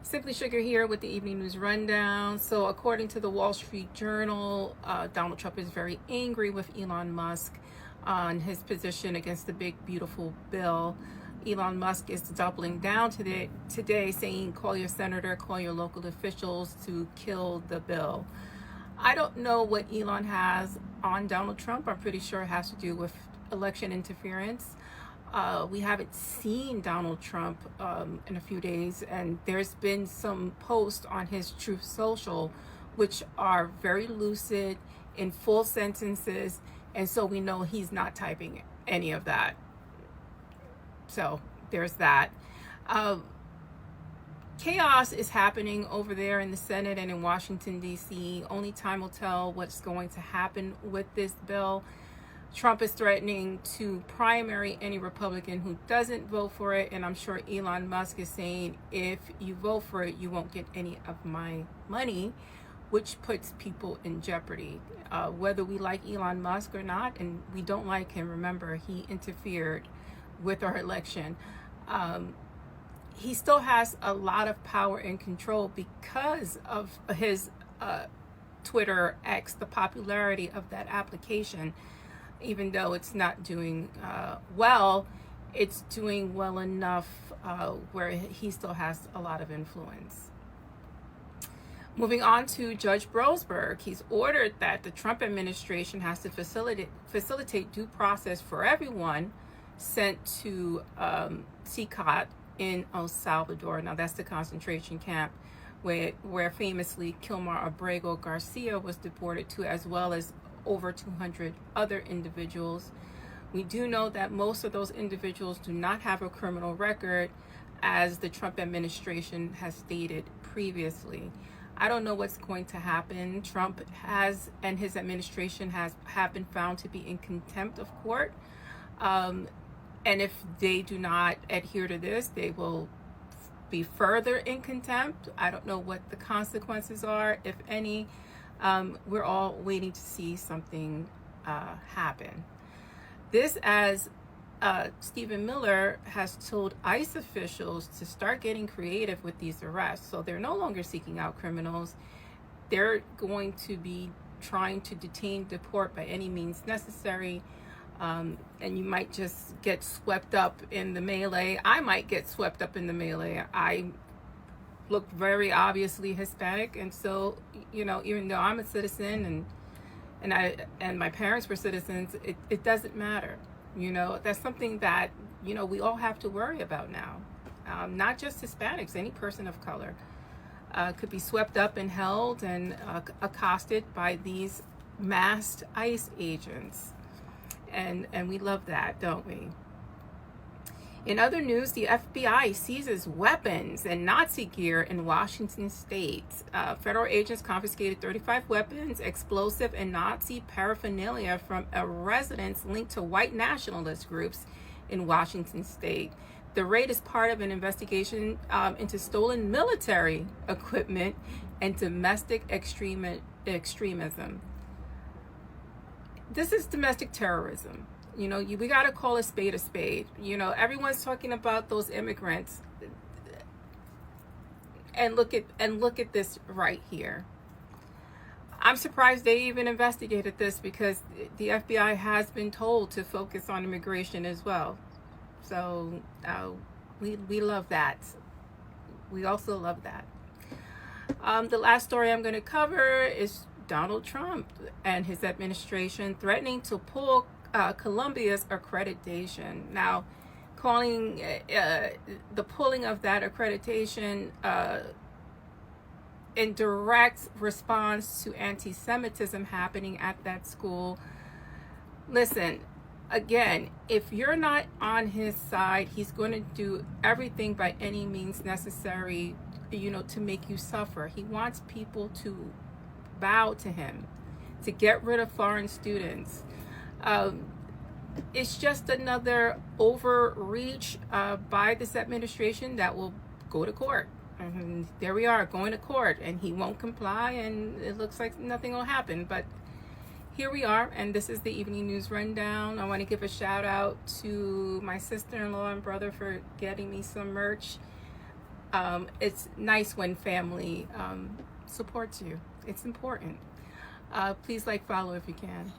Simply Sugar here with the evening news rundown. So, according to the Wall Street Journal, Donald Trump is very angry with Elon Musk on his position against the big, beautiful bill. Elon Musk is doubling down today, saying, call your senator, call your local officials to kill the bill. I don't know what Elon has on Donald Trump. I'm pretty sure it has to do with election interference. We haven't seen Donald Trump in a few days, and there's been some posts on his Truth Social which are very lucid in full sentences, and so we know he's not typing any of that. So there's that. Chaos is happening over there in the Senate and in Washington, D.C. Only time will tell what's going to happen with this bill. Trump is threatening to primary any Republican who doesn't vote for it. And I'm sure Elon Musk is saying, if you vote for it, you won't get any of my money, which puts people in jeopardy. Whether we like Elon Musk or not, and we don't like him, remember, he interfered with our election. He still has a lot of power and control because of his Twitter X, the popularity of that application. Even though it's not doing well, it's doing well enough where he still has a lot of influence. Moving on to Judge Browsberg, he's ordered that the Trump administration has to facilitate due process for everyone sent to CICOT in El Salvador. Now, that's the concentration camp where famously Kilmar Abrego Garcia was deported to, as well as over 200 other individuals. We do know that most of those individuals do not have a criminal record, as the Trump administration has stated previously. I don't know what's going to happen. Trump has, and his administration have been found to be in contempt of court. And if they do not adhere to this, they will be further in contempt. I don't know what the consequences are, if any. We're all waiting to see something happen. This, as Stephen Miller has told ICE officials to start getting creative with these arrests. So they're no longer seeking out criminals. They're going to be trying to detain, deport by any means necessary. And you might just get swept up in the melee. I might get swept up in the melee. I look very obviously Hispanic, and so, you know, even though I'm a citizen and my parents were citizens, it doesn't matter. You know, that's something that, you know, we all have to worry about now. Not just Hispanics, any person of color could be swept up and held and accosted by these masked ICE agents. And we love that, don't we? In other news, the FBI seizes weapons and Nazi gear in Washington state. Federal agents confiscated 35 weapons, explosive, and Nazi paraphernalia from a residence linked to white nationalist groups in Washington state. The raid is part of an investigation into stolen military equipment and domestic extremism. This is domestic terrorism. You know, we got to call a spade a spade. You know, everyone's talking about those immigrants. And look at this right here. I'm surprised they even investigated this, because the FBI has been told to focus on immigration as well. So we love that. We also love that. The last story I'm going to cover is Donald Trump and his administration threatening to pull Columbia's accreditation. Now, calling the pulling of that accreditation in direct response to anti-Semitism happening at that school. Listen, again, if you're not on his side, he's going to do everything by any means necessary, you know, to make you suffer. He wants people to bow to him, to get rid of foreign students. It's just another overreach by this administration that will go to court. And there we are, going to court, and he won't comply, and it looks like nothing will happen. But here we are, and this is the evening news rundown. I want to give a shout out to my sister-in-law and brother for getting me some merch. It's nice when family supports you. It's important. Please like, follow if you can.